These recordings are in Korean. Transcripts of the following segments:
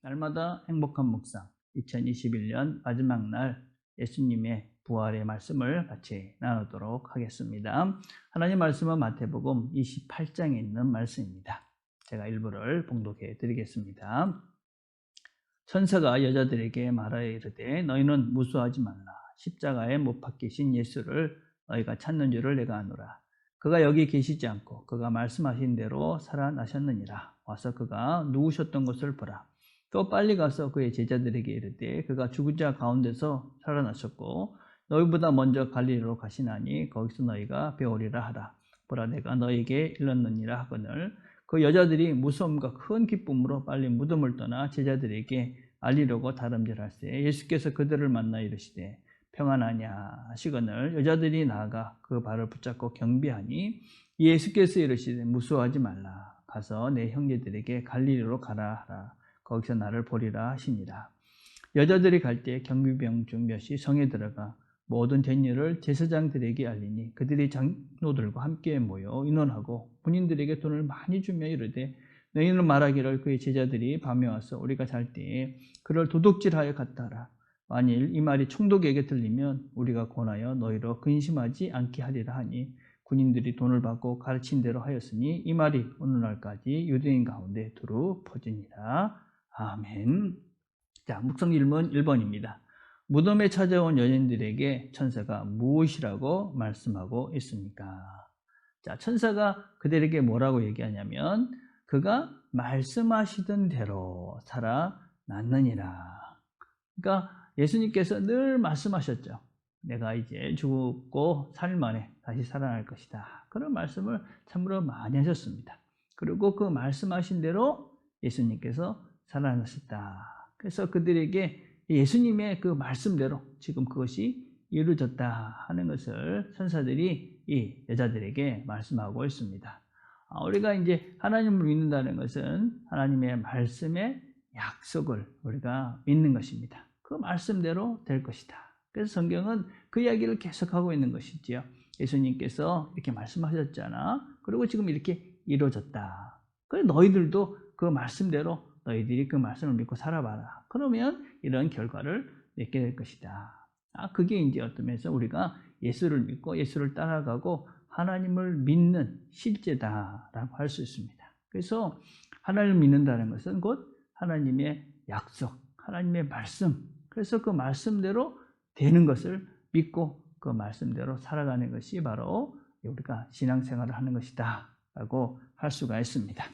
날마다 행복한 묵상 2021년 마지막 날 예수님의 부활의 말씀을 같이 나누도록 하겠습니다. 하나님 말씀은 마태복음 28장에 있는 말씀입니다. 제가 일부를 봉독해 드리겠습니다. 천사가 여자들에게 말하여 이르되 너희는 무수하지 말라. 십자가에 못 박히신 예수를 너희가 찾는 줄을 내가 아노라. 그가 여기 계시지 않고 그가 말씀하신 대로 살아나셨느니라. 와서 그가 누우셨던 것을 보라. 또 빨리 가서 그의 제자들에게 이르되 그가 죽은 자 가운데서 살아나셨고 너희보다 먼저 갈릴리로 가시나니 거기서 너희가 배우리라 하라. 보라 내가 너희에게 일렀느니라 하거늘 그 여자들이 무서움과 큰 기쁨으로 빨리 무덤을 떠나 제자들에게 알리려고 다름질할세. 예수께서 그들을 만나 이르시되 평안하냐 하시거늘 여자들이 나아가 그 발을 붙잡고 경배하니 예수께서 이르시되 무수하지 말라. 가서 내 형제들에게 갈릴리로 가라 하라. 거기서 나를 보리라 하시니라. 여자들이 갈 때 경비병 중 몇이 성에 들어가 모든 된 일을 제사장들에게 알리니 그들이 장로들과 함께 모여 의논하고 군인들에게 돈을 많이 주며 이르되 너희는 말하기를 그의 제자들이 밤에 와서 우리가 잘 때에 그를 도둑질하여 갔다라. 만일 이 말이 총독에게 들리면 우리가 권하여 너희로 근심하지 않게 하리라 하니 군인들이 돈을 받고 가르친 대로 하였으니 이 말이 오늘날까지 유대인 가운데 두루 퍼지니라. 아멘. 자, 묵상 질문 1번입니다. 무덤에 찾아온 여인들에게 천사가 무엇이라고 말씀하고 있습니까? 자, 천사가 그들에게 뭐라고 얘기하냐면 그가 말씀하시던 대로 살아났느니라. 그러니까 예수님께서 늘 말씀하셨죠. 내가 이제 죽고 3일 만에 다시 살아날 것이다. 그런 말씀을 참으로 많이 하셨습니다. 그리고 그 말씀하신 대로 예수님께서 살아나셨다. 그래서 그들에게 예수님의 그 말씀대로 지금 그것이 이루어졌다 하는 것을 천사들이 이 여자들에게 말씀하고 있습니다. 우리가 이제 하나님을 믿는다는 것은 하나님의 말씀의 약속을 우리가 믿는 것입니다. 그 말씀대로 될 것이다. 그래서 성경은 그 이야기를 계속하고 있는 것이지요. 예수님께서 이렇게 말씀하셨잖아. 그리고 지금 이렇게 이루어졌다. 그래서 너희들도 그 말씀대로 너희들이 그 말씀을 믿고 살아봐라. 그러면 이런 결과를 맺게 될 것이다. 그게 이제 어떤 면에서 우리가 예수를 믿고 예수를 따라가고 하나님을 믿는 실제다라고 할 수 있습니다. 그래서 하나님을 믿는다는 것은 곧 하나님의 약속, 하나님의 말씀, 그래서 그 말씀대로 되는 것을 믿고 그 말씀대로 살아가는 것이 바로 우리가 신앙생활을 하는 것이다 라고 할 수가 있습니다.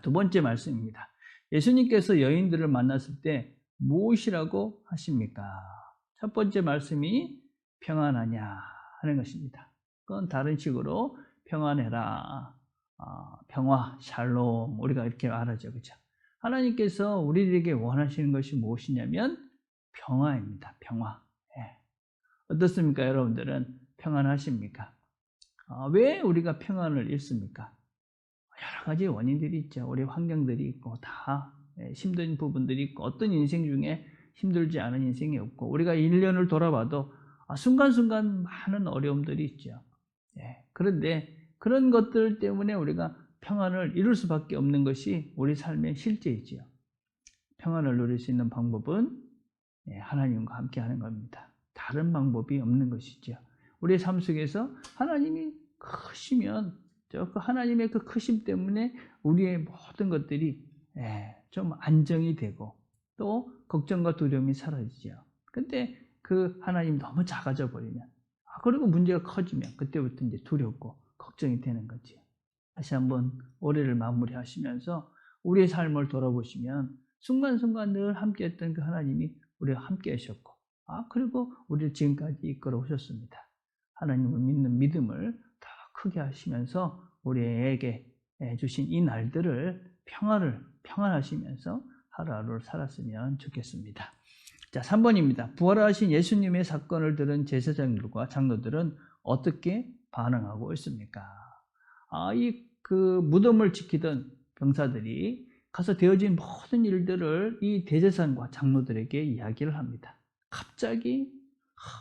두 번째 말씀입니다. 예수님께서 여인들을 만났을 때 무엇이라고 하십니까? 첫 번째 말씀이 평안하냐 하는 것입니다. 그건 다른 식으로 평안해라, 평화, 샬롬 우리가 이렇게 말하죠. 그렇죠? 하나님께서 우리들에게 원하시는 것이 무엇이냐면 평화입니다. 평화. 예. 어떻습니까? 여러분들은 평안하십니까? 왜 우리가 평안을 잃습니까? 여러 가지 원인들이 있죠. 우리 환경들이 있고 다 힘든 부분들이 있고 어떤 인생 중에 힘들지 않은 인생이 없고 우리가 1년을 돌아봐도 순간순간 많은 어려움들이 있죠. 그런데 그런 것들 때문에 우리가 평안을 이룰 수밖에 없는 것이 우리 삶의 실제이지요. 평안을 누릴 수 있는 방법은 하나님과 함께 하는 겁니다. 다른 방법이 없는 것이죠. 우리의 삶 속에서 하나님이 크시면 그 하나님의 그 크심 때문에 우리의 모든 것들이 좀 안정이 되고 또 걱정과 두려움이 사라지죠. 근데 그 하나님 너무 작아져 버리면 그리고 문제가 커지면 그때부터 이제 두렵고 걱정이 되는 거죠. 다시 한번 올해를 마무리하시면서 우리의 삶을 돌아보시면 순간순간 늘 함께했던 그 하나님이 우리와 함께 하셨고 그리고 우리를 지금까지 이끌어 오셨습니다. 하나님을 믿는 믿음을 더 크게 하시면서 우리에게 주신 이 날들을 평안하시면서 하루하루를 살았으면 좋겠습니다. 자, 3번입니다. 부활하신 예수님의 사건을 들은 제사장들과 장로들은 어떻게 반응하고 있습니까? 그 무덤을 지키던 병사들이 가서 되어진 모든 일들을 이 대제사장과 장로들에게 이야기를 합니다. 갑자기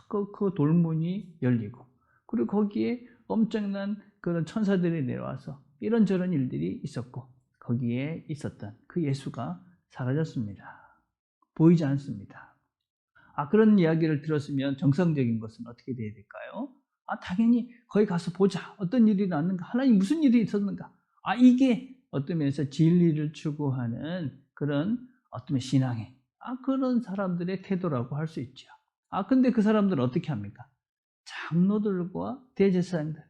그 돌문이 열리고 그리고 거기에 엄청난 그런 천사들이 내려와서 이런저런 일들이 있었고 거기에 있었던 그 예수가 사라졌습니다. 보이지 않습니다. 그런 이야기를 들었으면 정상적인 것은 어떻게 돼야 될까요? 당연히 거기 가서 보자. 어떤 일이 났는가? 하나님 무슨 일이 있었는가? 이게 어떤 면에서 진리를 추구하는 그런 어떤 신앙의 그런 사람들의 태도라고 할 수 있죠. 근데 그 사람들은 어떻게 합니까? 장로들과 대제사장들,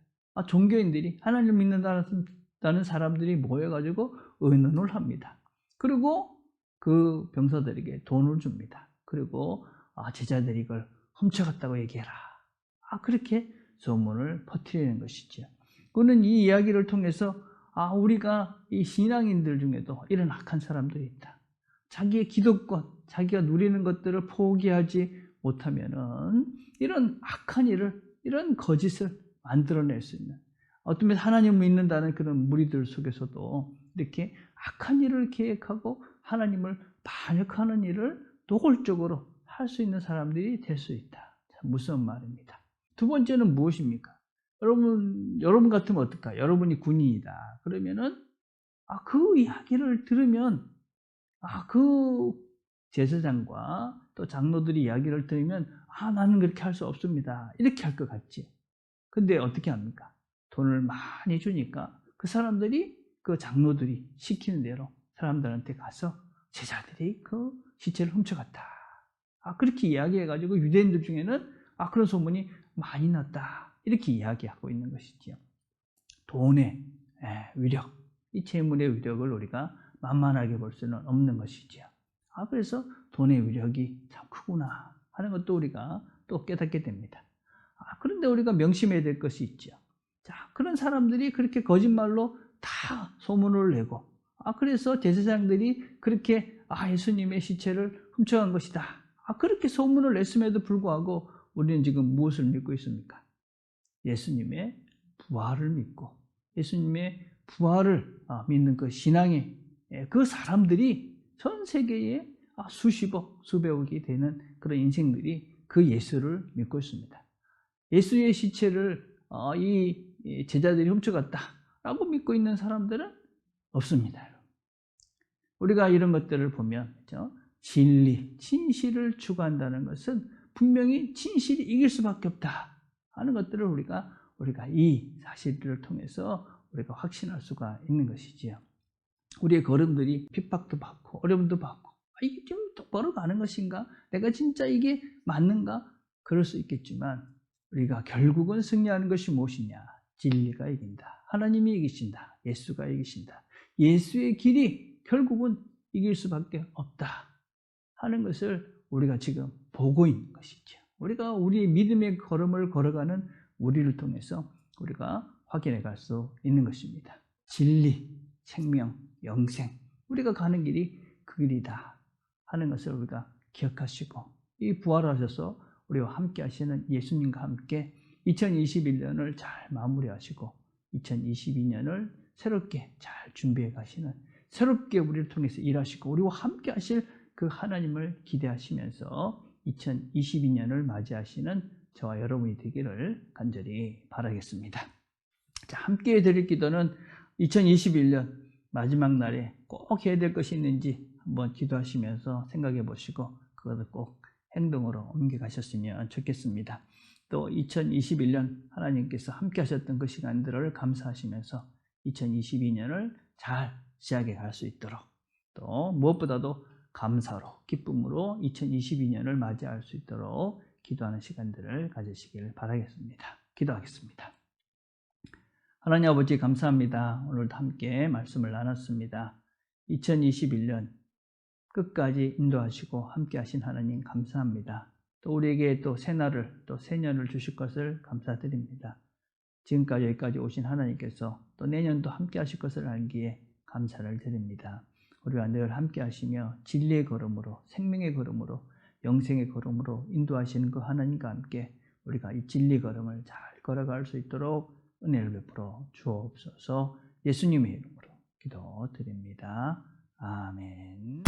종교인들이 하나님을 믿는다는 사람들이 모여가지고 의논을 합니다. 그리고 그 병사들에게 돈을 줍니다. 그리고 제자들이 이걸 훔쳐갔다고 얘기해라. 그렇게 소문을 퍼뜨리는 것이죠. 그는 이 이야기를 통해서 우리가 이 신앙인들 중에도 이런 악한 사람들이 있다. 자기의 기득권, 자기가 누리는 것들을 포기하지 못하면은 이런 악한 일을, 이런 거짓을 만들어낼 수 있는, 어떤 면에서 하나님을 믿는다는 그런 무리들 속에서도 이렇게 악한 일을 계획하고 하나님을 반역하는 일을 노골적으로 할 수 있는 사람들이 될 수 있다. 참 무서운 말입니다. 두 번째는 무엇입니까? 여러분 같으면 어떨까? 여러분이 군인이다. 그러면은 그 이야기를 들으면 그 제사장과 또 장로들이 이야기를 들으면 나는 그렇게 할 수 없습니다. 이렇게 할 것 같지. 근데 어떻게 합니까? 돈을 많이 주니까 그 사람들이, 그 장로들이 시키는 대로 사람들한테 가서 제자들이 그 시체를 훔쳐갔다. 그렇게 이야기해가지고 유대인들 중에는 그런 소문이 많이 났다. 이렇게 이야기하고 있는 것이지요. 돈의 위력, 이 재물의 위력을 우리가 만만하게 볼 수는 없는 것이지요. 그래서 돈의 위력이 참 크구나 하는 것도 우리가 또 깨닫게 됩니다. 그런데 우리가 명심해야 될 것이 있죠. 자, 그런 사람들이 그렇게 거짓말로 다 소문을 내고, 그래서 제사장들이 그렇게 예수님의 시체를 훔쳐간 것이다. 그렇게 소문을 냈음에도 불구하고 우리는 지금 무엇을 믿고 있습니까? 예수님의 부활을 믿고, 예수님의 부활을 믿는 그 신앙의 그 사람들이 전 세계에 수십억, 수백억이 되는 그런 인생들이 그 예수를 믿고 있습니다. 예수의 시체를 이 제자들이 훔쳐갔다라고 믿고 있는 사람들은 없습니다. 우리가 이런 것들을 보면, 그렇죠? 진리, 진실을 추구한다는 것은 분명히 진실이 이길 수밖에 없다 하는 것들을 우리가 이 사실들을 통해서 우리가 확신할 수가 있는 것이지요. 우리의 걸음들이 핍박도 받고 어려움도 받고 이게 좀 똑바로 가는 것인가? 내가 진짜 이게 맞는가? 그럴 수 있겠지만 우리가 결국은 승리하는 것이 무엇이냐? 진리가 이긴다. 하나님이 이기신다. 예수가 이기신다. 예수의 길이 결국은 이길 수밖에 없다 하는 것을 우리가 지금 보고 있는 것이죠. 우리가 우리의 믿음의 걸음을 걸어가는 우리를 통해서 우리가 확인해 갈 수 있는 것입니다. 진리, 생명, 영생, 우리가 가는 길이 그 길이다 하는 것을 우리가 기억하시고, 이 부활하셔서 우리와 함께 하시는 예수님과 함께 2021년을 잘 마무리하시고 2022년을 새롭게 잘 준비해 가시는, 새롭게 우리를 통해서 일하시고 우리와 함께 하실 그 하나님을 기대하시면서 2022년을 맞이하시는 저와 여러분이 되기를 간절히 바라겠습니다. 자, 함께 드릴 기도는 2021년 마지막 날에 꼭 해야 될 것이 있는지 한번 기도하시면서 생각해 보시고 그것을 꼭 행동으로 옮겨가셨으면 좋겠습니다. 또 2021년 하나님께서 함께 하셨던 그 시간들을 감사하시면서 2022년을 잘 시작해 갈 수 있도록, 또 무엇보다도 감사로, 기쁨으로 2022년을 맞이할 수 있도록 기도하는 시간들을 가지시길 바라겠습니다. 기도하겠습니다. 하나님 아버지 감사합니다. 오늘도 함께 말씀을 나눴습니다. 2021년 끝까지 인도하시고 함께 하신 하나님 감사합니다. 또 우리에게 또 새날을, 또 새년을 주실 것을 감사드립니다. 지금까지 여기까지 오신 하나님께서 또 내년도 함께 하실 것을 알기에 감사를 드립니다. 우리와 늘 함께 하시며 진리의 걸음으로, 생명의 걸음으로, 영생의 걸음으로 인도하시는 그 하나님과 함께 우리가 이 진리 걸음을 잘 걸어갈 수 있도록 은혜를 베풀어 주옵소서. 예수님의 이름으로 기도드립니다. 아멘.